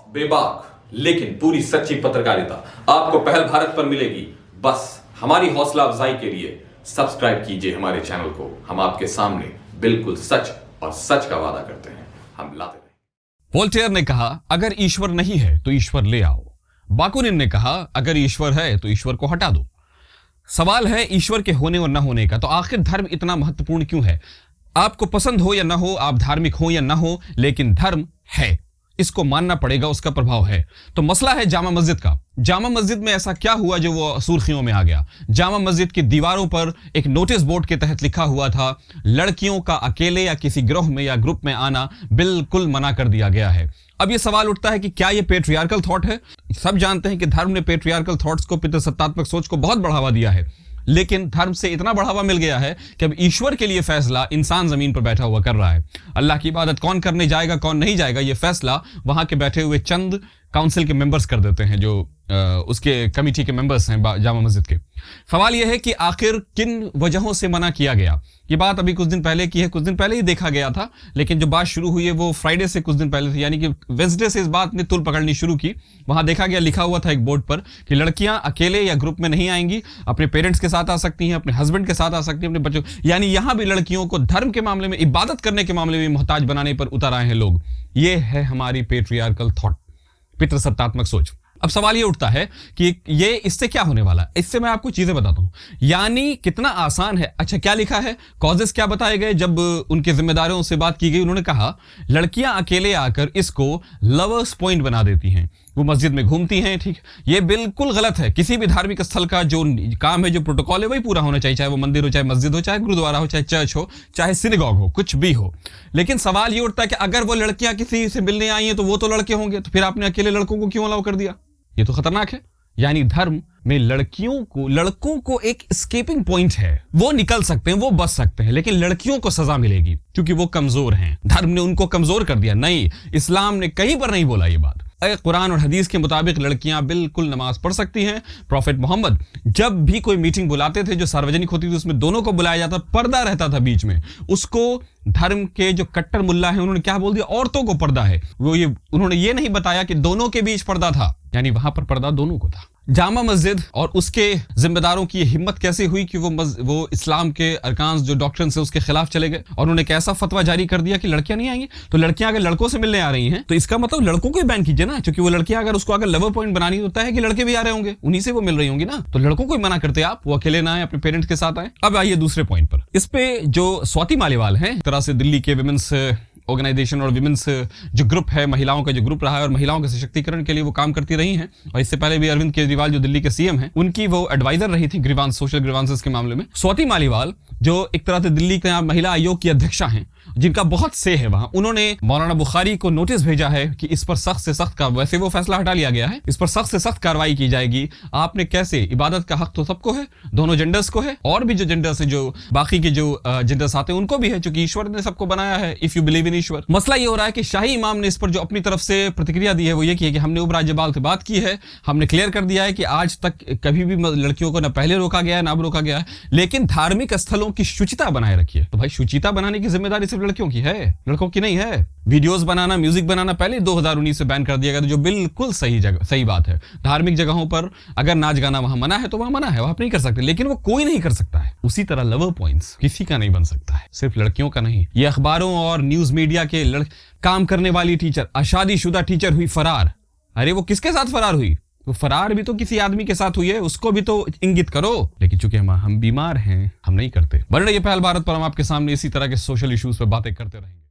बेबाक लेकिन पूरी सच्ची पत्रकारिता आपको पहल भारत पर मिलेगी। बस हमारी हौसला अफजाई के लिए सब्सक्राइब कीजिए हमारे चैनल को। हम आपके सामने बिल्कुल सच और सच का वादा करते हैं, हम लाते रहेंगे। वोल्टेयर ने कहा, अगर ईश्वर नहीं है तो ईश्वर ले आओ। बाकुनिन ने कहा, अगर ईश्वर है तो ईश्वर को हटा दो। सवाल है ईश्वर के होने और न होने का। तो आखिर धर्म इतना महत्वपूर्ण क्यों है? आपको पसंद हो या ना हो, आप धार्मिक हो या ना हो, लेकिन धर्म है, इसको मानना पड़ेगा, उसका प्रभाव है। तो मसला है जामा मस्जिद का। जामा मस्जिद में ऐसा क्या हुआ जो वो सुर्खियों में आ गया? जामा मस्जिद की दीवारों पर एक नोटिस बोर्ड के तहत लिखा हुआ था, लड़कियों का अकेले या किसी ग्रोह में या ग्रुप में आना बिल्कुल मना कर दिया गया है। अब ये सवाल उठता है कि क्या ये पेट्रियार्कल थॉट है? सब जानते हैं कि धर्म ने पेट्रियार्कल थॉट्स को, पितृसत्तात्मक सोच को बहुत बढ़ावा दिया है, लेकिन धर्म से इतना बढ़ावा मिल गया है कि अब ईश्वर के लिए फैसला इंसान जमीन पर बैठा हुआ कर रहा है। अल्लाह की इबादत कौन करने जाएगा, कौन नहीं जाएगा, ये फैसला वहां के बैठे हुए चंद काउंसिल के मेंबर्स कर देते हैं, जो उसके कमेटी के मेंबर्स हैं जामा मस्जिद के। सवाल यह है कि आखिर किन वजहों से मना किया गया? ये बात अभी कुछ दिन पहले की है, कुछ दिन पहले ही देखा गया था, लेकिन जो बात शुरू हुई है वो फ्राइडे से कुछ दिन पहले थी, यानी कि वेडनेसडे से इस बात ने तुल पकड़नी शुरू की। वहां देखा गया, लिखा हुआ था एक बोर्ड पर कि लड़कियां अकेले या ग्रुप में नहीं आएंगी, अपने पेरेंट्स के साथ आ सकती हैं, अपने हस्बैंड के साथ आ सकती हैं, अपने बच्चों, यानी यहां भी लड़कियों को धर्म के मामले में, इबादत करने के मामले में मोहताज बनाने पर उतर आए हैं लोग। ये है हमारी पेट्रियार्कल थॉट, पितृसत्तात्मक सोच। अब सवाल ये उठता है कि ये इससे क्या होने वाला है? इससे मैं आपको चीजें बताता हूं, यानी कितना आसान है। अच्छा, क्या लिखा है? कॉजेस क्या बताए गए? जब उनके जिम्मेदारों से बात की गई, उन्होंने कहा लड़कियां अकेले आकर इसको लवर्स पॉइंट बना देती हैं, वो मस्जिद में घूमती हैं। ठीक, ये बिल्कुल गलत है। किसी भी धार्मिक स्थल का जो काम है, जो प्रोटोकॉल है, वही पूरा होना चाहिए, चाहे वो मंदिर हो, चाहे मस्जिद हो, चाहे गुरुद्वारा हो, चाहे चर्च हो, चाहे सिनेगॉग हो, कुछ भी हो। लेकिन सवाल ये उठता है कि अगर वो लड़कियां किसी से मिलने आई हैं तो वो तो लड़के होंगे, तो फिर आपने अकेले लड़कों को क्यों अलाउ कर दिया? ये तो खतरनाक है। यानी धर्म में लड़कों को एक एस्केपिंग पॉइंट है, वो निकल सकते हैं, वो बच सकते हैं, लेकिन लड़कियों को सजा मिलेगी क्योंकि वो कमजोर हैं। धर्म ने उनको कमजोर कर दिया। नहीं, इस्लाम ने कहीं पर नहीं बोला ये बात। कुरान और हदीस के मुताबिक लड़कियां बिल्कुल नमाज पढ़ सकती हैं। प्रॉफेट मोहम्मद जब भी कोई मीटिंग बुलाते थे जो सार्वजनिक होती थी, उसमें दोनों को बुलाया जाता, पर्दा रहता था बीच में। उसको धर्म के जो कट्टर मुल्ला है उन्होंने क्या बोल दिया? औरतों को पर्दा है। उन्होंने ये नहीं बताया कि दोनों के बीच पर्दा था, यानी वहां पर पर्दा दोनों को था। जामा मस्जिद और उसके जिम्मेदारों की हिम्मत कैसे हुई कि वो इस्लाम के अरकान जो डॉक्ट्रिन से उसके खिलाफ चले गए और उन्होंने कैसा फतवा जारी कर दिया कि लड़कियां नहीं आएंगी। तो लड़कियां अगर लड़कों से मिलने आ रही हैं तो इसका मतलब लड़कों को ही बैन कीजिए ना, क्योंकि वो लड़कियां अगर उसको अगर लवर पॉइंट बनानी होता है कि लड़के भी आ रहे होंगे, उन्हीं से वो मिल रही होंगी ना, तो लड़कों को ही मना करते आप, वो अकेले ना आए, अपने पेरेंट्स के साथ आए। अब आइए दूसरे पॉइंट पर। इस पे जो स्वाति मालीवाल है, तरह से दिल्ली के विमेंस ऑर्गेनाइजेशन और विमेंस जो ग्रुप है, महिलाओं का जो ग्रुप रहा है और महिलाओं के सशक्तिकरण के लिए वो काम करती रही हैं, और इससे पहले भी अरविंद केजरीवाल जो दिल्ली के सीएम हैं, उनकी वो एडवाइजर रही थी सोशल ग्रीवांसेस के मामले में। स्वाति मालीवाल जो एक तरह से दिल्ली के महिला आयोग की अध्यक्षा हैं, जिनका बहुत से है वहां, उन्होंने मौलाना बुखारी को नोटिस भेजा है कि इस पर सख्त से सख्त का, वैसे वो फैसला हटा लिया गया है, इस पर सख्त से सख्त कार्रवाई की जाएगी। आपने कैसे, इबादत का हक तो सबको है, दोनों जेंडर्स को है, और भी जो जेंडर्स है, जो बाकी के जो जेंडर्स आते हैं उनको भी है, क्योंकि ईश्वर ने सबको बनाया है, इफ यू बिलीव इन ईश्वर। मसला ये हो रहा है कि शाही इमाम ने इस पर जो अपनी तरफ से प्रतिक्रिया दी है वो ये की है कि हमने उपराज्यपाल से बात की है, हमने क्लियर कर दिया है कि आज तक कभी भी लड़कियों को न पहले रोका गया है ना अब रोका गया है, लेकिन धार्मिक स्थलों की शुचिता बनाए रखिए। तो भाई, शुचिता बनाने की जिम्मेदारी सिर्फ लड़कियों की है, लड़कों की नहीं है। वीडियोस बनाना, म्यूजिक बनाना पहले 2019 से बैन कर दिया गया, तो जो बिल्कुल सही बात है। धार्मिक जगहों पर अगर नाच गाना वहां मना है तो वहां मना है, वहां आप नहीं कर सकते, लेकिन वो कोई नहीं कर सकता है। उसी तरह लवर पॉइंट्स किसी का नहीं बन सकता है, सिर्फ लड़कियों का नहीं। ये अखबारों और न्यूज मीडिया के काम करने वाली टीचर, शादीशुदा टीचर हुई फरार। अरे वो किसके साथ फरार हुई? वो फरार भी तो किसी आदमी के साथ हुई है, उसको भी तो इंगित करो। लेकिन चूंकि हम बीमार हैं, हम नहीं करते। बढ़ रही है पहल भारत पर, हम आपके सामने इसी तरह के सोशल इश्यूज पर बातें करते रहेंगे।